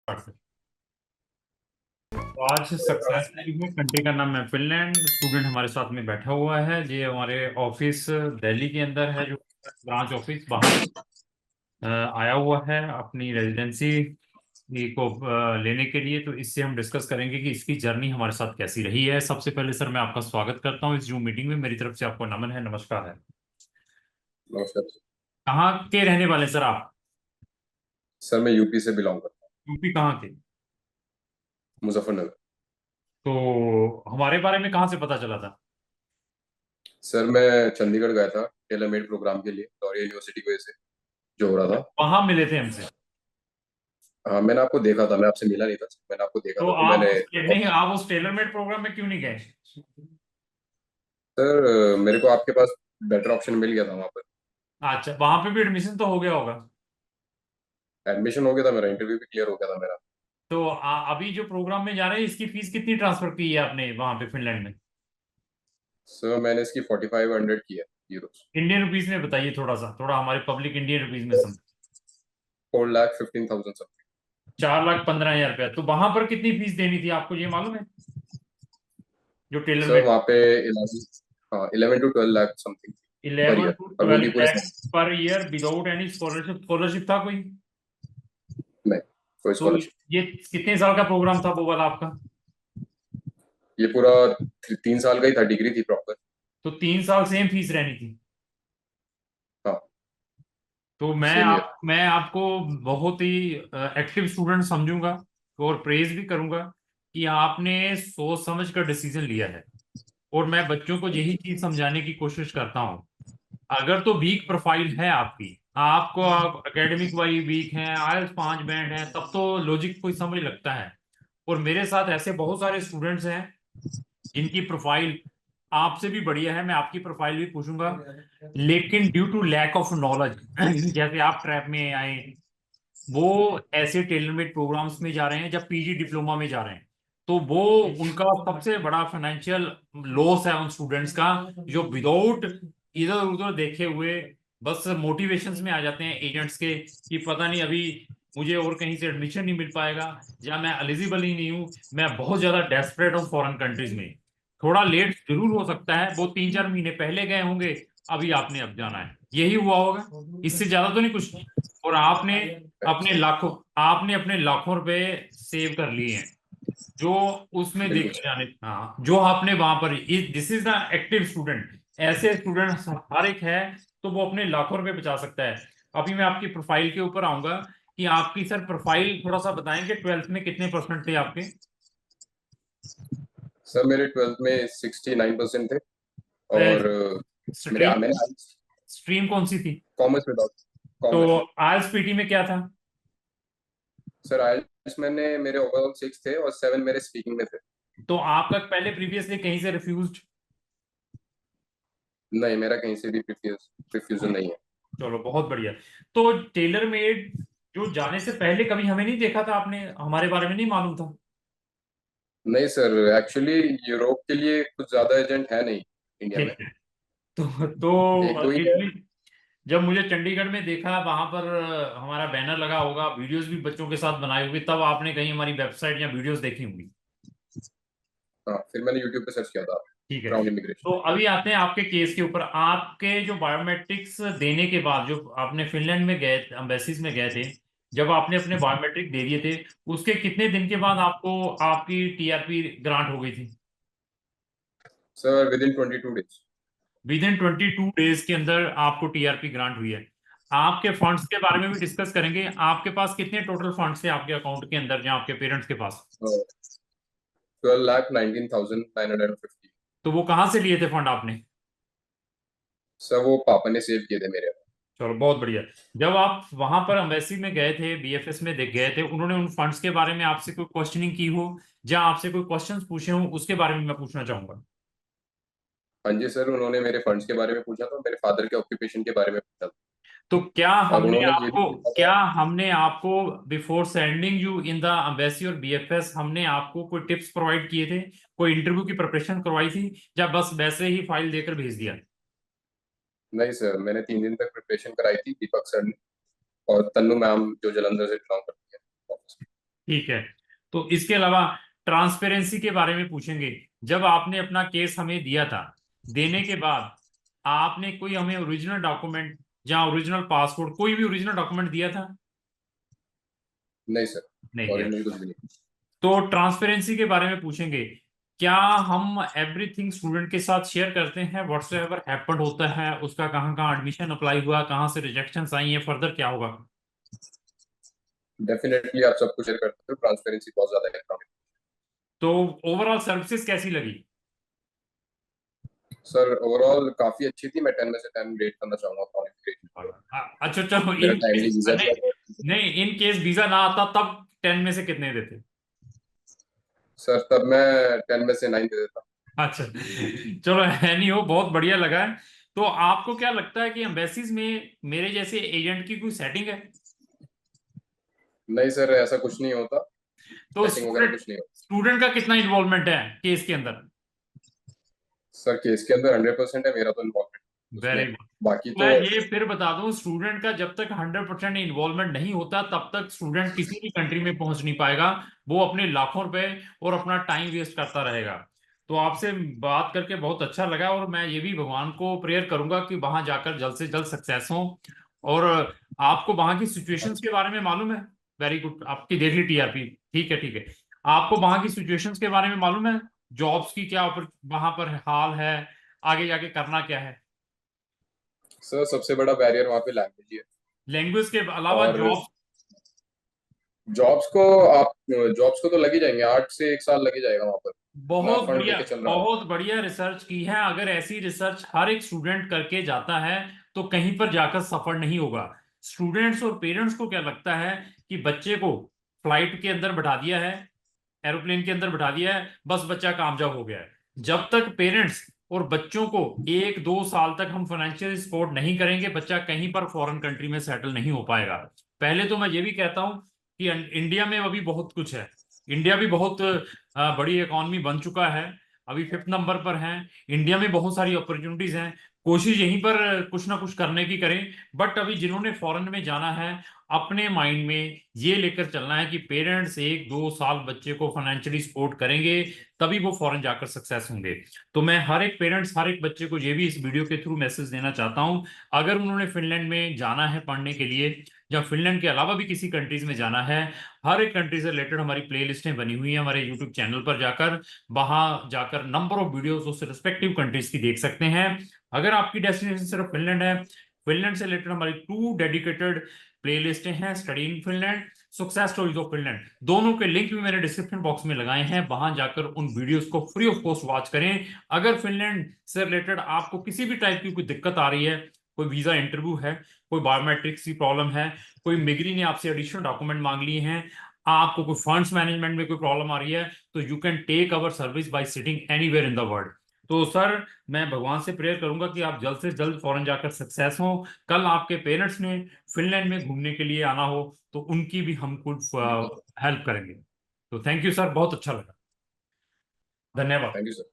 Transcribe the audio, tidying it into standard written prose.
तो आज सक्सेसफुल में कंट्री का नाम है फिनलैंड। स्टूडेंट हमारे साथ में बैठा हुआ है। ये हमारे ऑफिस दिल्ली के अंदर है, जो ब्रांच ऑफिस बाहर आया हुआ है अपनी रेजिडेंसी को लेने के लिए। तो इससे हम डिस्कस करेंगे कि इसकी जर्नी हमारे साथ कैसी रही है। सबसे पहले सर, मैं आपका स्वागत करता हूँ इस जूम मीटिंग में। मेरी तरफ से आपको नमन है, नमस्कार है। नमस्कार कहाँ के रहने वाले सर आप? सर। मैं यूपी से बिलोंग करता यूपी कहाँ के? हूँ, मुजफ्फरनगर। तो हमारे बारे में कहाँ से पता चला था? सर मैं चंडीगढ़ गया था टेलर मेड प्रोग्राम के लिए, लॉरियल यूनिवर्सिटी की वजह से जो हो रहा था। वहां मिले थे हमसे? हाँ, मैंने आपको देखा था। मैं आपसे मिला नहीं था, मैंने आपको देखा तो था, फिर आप मैंने नहीं, आप उस टेलर मेड प्रोग्राम में क्यों नहीं गए? सर मेरे को आपके पास बेटर ऑप्शन मिल गया था वहाँ पर। अच्छा, वहां पे भी एडमिशन तो हो गया होगा। एडमिशन हो गया था मेरा, इंटरव्यू भी क्लियर हो गया था मेरा। तो अभी जो प्रोग्राम में जा रहे हैं, इसकी फीस कितनी ट्रांसफर की है आपने वहां पे फिनलैंड में? सर मैंने इसकी 4500 की है यूरोस। इंडियन रुपीस में बताइए, थोड़ा हमारे पब्लिक इंडियन रुपीस में समझ। 4,15,000 समथिंग। 4,15,000 रुपया। तो वहां पर कितनी फीस देनी थी आपको, ये मालूम है? जो टेलर सर मेड। वहाँ पे 11, हाँ 11 to 12 लाख समथिंग पर 11 ईयर। टू और वो भी 12 पूरे लैक्स साल। Per year without any scholarship. Scholarship था कोई? नहीं, कोई तो स्कॉलरशिप। ये कितने साल का प्रोग्राम था वो वाला आपका? ये पूरा 3 साल का ही था, डिग्री थी प्रॉपर। तो 3 साल सेम फीस रहनी थी। हाँ, तो सेम ईयर। मैं आपको बहुत ही एक्टिव स्टूडेंट समझूंगा और प्रेज भी करूंगा कि आपने सोच समझ कर डिसीजन लिया है। और मैं बच्चों को यही चीज समझाने की कोशिश करता हूँ। अगर तो वीक प्रोफाइल है आपकी, आपको आप एकेडमिक वाइज वीक हैं, आईएलटीएस 5 बैंड है, तब तो लॉजिक कोई समझ लगता है। और मेरे साथ ऐसे बहुत सारे स्टूडेंट्स हैं जिनकी प्रोफाइल आपसे भी बढ़िया है। मैं आपकी प्रोफाइल भी पूछूंगा, लेकिन due to lack of knowledge जैसे आप ट्रैप में आए, वो ऐसे टेलर मेड प्रोग्राम्स में जा रहे हैं जब पीजी डिप्लोमा में जा रहे हैं। तो वो उनका सबसे बड़ा फाइनेंशियल लॉस है उन स्टूडेंट्स का, जो विदाउट इधर उधर देखे हुए बस मोटिवेशंस में आ जाते हैं एजेंट्स के कि पता नहीं अभी मुझे और कहीं से एडमिशन नहीं मिल पाएगा, या मैं एलिजिबल ही नहीं हूँ, मैं बहुत ज्यादा डेस्परेट हूँ फॉरेन कंट्रीज में। थोड़ा लेट जरूर हो सकता है, वो 3-4 महीने पहले गए होंगे, अभी आपने अब जाना है, यही हुआ होगा, इससे ज्यादा तो नहीं कुछ। और आपने अपने लाखों रुपए सेव कर लिए हैं, जो उसमें बिल्कुल देखे सर। जाने। हाँ, जो आपने वहां पर, this is the active student. ऐसे स्टूडेंट हर एक है, तो वो अपने लाखों रुपए बचा सकता है। अभी मैं आपकी प्रोफाइल के ऊपर आऊंगा कि आपकी सर प्रोफाइल थोड़ा सा बताएंगे, 12th में कितने परसेंट थे आपके? सर मेरे 12th में 69% थे। और मेरे स्ट्रीम मैंने स्ट्रीम कौन सी थी? कॉमर्स में था। तो कॉमर्स। आईएलटीएस पीटी में क्या था? सर आइल्स मैंने मेरे ओवरऑल 6 थे और 7 मेरे स्पीकिंग में थे। तो आपका पहले प्रीवियसली कहीं से रिफ्यूज? नहीं, मेरा कहीं से भी रिफ्यूजल नहीं है। चलो, बहुत बढ़िया। तो टेलर मेड जो जाने से पहले कभी हमें नहीं देखा था आपने, हमारे बारे में नहीं मालूम था? नहीं सर, एक्चुअली यूरोप के लिए कुछ ज्यादा एजेंट है नहीं इंडिया में। ठीक है। तो एक दो ही है। इटली, जब मुझे चंडीगढ़ में देखा वहां पर हमारा बैनर लगा होगा, वीडियोस भी बच्चों के साथ बनाई होगी, तब आपने कहीं हमारी वेबसाइट या वीडियोस देखी होंगी। हाँ, फिर मैंने यूट्यूब पे सर्च किया था। ठीक है। Crown immigration. तो अभी आते हैं आपके केस के ऊपर। आपके जो बायोमेट्रिक्स देने के बाद, जो आपने फिनलैंड में गए, एम्बेसीज में गए थे, जब आपने अपने बायोमेट्रिक दे दिए थे, उसके कितने दिन के बाद आपको आपकी टीआरपी ग्रांट हो गई थी? Sir with in 22 days. With in 22 days के अंदर आपको टीआरपी ग्रांट हुई है। आपके फंड्स के बारे में भी डिस्कस करेंगे। आपके पास कितने टोटल फंड्स थे आपके अकाउंट के अंदर, या आपके पेरेंट्स के पास? 12,19,950। तो वो कहाँ से लिए थे फंड आपने? सर वो पापा ने सेव किए थे मेरे। चलो, बहुत बढ़िया। जब आप वहां पर एम्बेसी में गए थे, बीएफएस में गए थे, उन्होंने उन फंड्स के बारे में आपसे कोई क्वेश्चनिंग की हो, या आपसे कोई क्वेश्चंस पूछे हो, उसके बारे में मैं पूछना चाहूंगा। हाँ जी सर, उन्होंने मेरे फंड्स के बारे में पूछा था, मेरे फादर के ऑक्यूपेशन के बारे में पूछा था। तो और उन्होंने ये भी पूछा था। क्या हमने आपको before sending you in the embassy और बीएफएस, हमने आपको कोई टिप्स प्रोवाइड किए थे, कोई इंटरव्यू की प्रिपरेशन करवाई थी, या बस वैसे ही फाइल देकर भेज दिया? नहीं सर, मैंने 3 दिन तक प्रिपरेशन कराई थी दीपक सर ने और तन्नू मैम जो जलंधर से बिलोंग करती है ऑफिस में। ठीक है। तो इसके अलावा ट्रांसपेरेंसी के बारे में पूछेंगे। जब आपने अपना केस हमें दिया था, देने के बाद आपने कोई हमें ओरिजिनल डॉक्यूमेंट या ओरिजिनल पासपोर्ट, कोई भी ओरिजिनल डॉक्यूमेंट दिया था? नहीं सर, नहीं दिया। ओरिजिनल कुछ भी नहीं। तो ट्रांसपेरेंसी के बारे में पूछेंगे। क्या हम एवरीथिंग स्टूडेंट के साथ शेयर करते हैं? व्हाट्स एवर हैपेंड होता है उसका, कहाँ कहाँ एडमिशन अप्लाई हुआ, कहाँ से रिजेक्शन आई है, फर्दर क्या होगा? डेफिनेटली आप सब कुछ शेयर करते हो, ट्रांसपेरेंसी बहुत ज्यादा है काम में। तो ओवरऑल सर्विसेज कैसी लगी? सर ओवरऑल काफी अच्छी थी, मैं 10 में से 10 रेट करना चाहूंगा क्वालिफिकेशन को। अच्छा चलो, मेरा इन केस टाइमली वीजा नहीं, दिया था। नहीं इन केस वीजा ना आता तब 10 में से कितने देते? सर तब मैं 10 में से 9 दे देता। अच्छा चलो, है नहीं हो, बहुत बढ़िया लगा है। तो आपको क्या लगता है कि एम्बेसीज में मेरे जैसे एजेंट की कोई सेटिंग है? नहीं सर, ऐसा कुछ नहीं होता, तो सेटिंग वगैरह स्टूडेंट कुछ नहीं होता। स्टूडेंट का कितना इन्वॉल्वमेंट है केस के अंदर? सर केस के अंदर 100% है मेरा तो इन्वॉल्वमेंट उसमें। Very good. बाकी तो मैं ये फिर बता दूं, स्टूडेंट का जब तक 100% इन्वॉल्वमेंट नहीं होता तब तक स्टूडेंट किसी भी कंट्री में पहुंच नहीं पाएगा। वो अपने लाखों रुपए और अपना टाइम वेस्ट करता रहेगा। तो आपसे बात करके बहुत अच्छा लगा, और मैं ये भी भगवान को प्रेयर करूंगा कि वहां जाकर जल्द से जल्द सक्सेस हो। और आपको वहां की सिचुएशंस के बारे में मालूम है? वेरी गुड, आपकी देख ली टीआरपी। ठीक है, ठीक है। आपको वहां की सिचुएशंस के बारे में मालूम है? जॉब्स की क्या वहां पर हाल है? आगे जाके करना क्या है? सर सबसे बड़ा बैरियर वहाँ पे लैंग्वेज ही है। लैंग्वेज के अलावा और जॉब? जॉब्स को आप जॉब्स को तो लग ही जाएंगे, 8 से 1 साल लग ही जाएगा वहाँ पर। मैं बहुत फंड बढ़िया, लेके चल रहा हूँ। बहुत बढ़िया रिसर्च की है। अगर ऐसी रिसर्च हर एक स्टूडेंट करके जाता है तो कहीं पर जाकर सफर नहीं होगा। स्टूडेंट्स और पेरेंट्स को क्या लगता है कि बच्चे को फ्लाइट के अंदर बैठा दिया है, एरोप्लेन के अंदर बैठा दिया है, बस बच्चा कामयाब हो गया है। जब तक पेरेंट्स और बच्चों को 1-2 साल तक हम फाइनेंशियल सपोर्ट नहीं करेंगे, बच्चा कहीं पर फॉरेन कंट्री में सेटल नहीं हो पाएगा। पहले तो मैं ये भी कहता हूँ कि इंडिया में अभी बहुत कुछ है। इंडिया भी बहुत बड़ी इकॉनमी बन चुका है। अभी 5th नंबर पर है। इंडिया में बहुत सारी अपॉर्चुनिटीज हैं। कोशिश यहीं पर कुछ ना कुछ करने की करें। बट अभी जिन्होंने फॉरेन में जाना है, अपने माइंड में ये लेकर चलना है कि पेरेंट्स 1-2 साल बच्चे को फाइनेंशियली सपोर्ट करेंगे, तभी वो फॉरेन जाकर सक्सेस होंगे। तो मैं हर एक पेरेंट्स, हर एक बच्चे को ये भी इस वीडियो के थ्रू मैसेज देना चाहता हूँ। अगर उन्होंने फिनलैंड में जाना है पढ़ने के लिए, या फिनलैंड के अलावा भी किसी कंट्रीज में जाना है, हर एक कंट्री से रिलेटेड हमारी प्ले लिस्टें बनी हुई हैं हमारे यूट्यूब चैनल पर जाकर। वहां जाकर नंबर ऑफ वीडियोस उस रिस्पेक्टिव कंट्रीज की देख सकते हैं। अगर आपकी डेस्टिनेशन सिर्फ फिनलैंड है, फिनलैंड से रिलेटेड हमारी 2 डेडिकेटेड प्ले लिस्टें हैं, study in Finland, success stories of Finland. दोनों के लिंक भी मैंने डिस्क्रिप्शन बॉक्स में लगाए हैं, वहां जाकर उन वीडियोस को फ्री ऑफ कॉस्ट वॉच करें। अगर फिनलैंड से रिलेटेड आपको किसी भी टाइप की कोई दिक्कत आ रही है, कोई वीजा इंटरव्यू है, कोई बायोमेट्रिक्स की प्रॉब्लम है, कोई मिग्री ने आपसे एडिशनल डॉक्यूमेंट मांग लिए हैं, आपको कोई फंड्स मैनेजमेंट में कोई प्रॉब्लम आ रही है, तो you can take our service by sitting anywhere in the world. तो सर, मैं भगवान से प्रेयर करूंगा कि आप जल्द से जल्द फॉरेन जाकर सक्सेस हो। कल आपके पेरेंट्स ने फिनलैंड में घूमने के लिए आना हो तो उनकी भी हम कुछ हेल्प करेंगे। तो थैंक यू सर, बहुत अच्छा लगा। धन्यवाद। Thank you sir.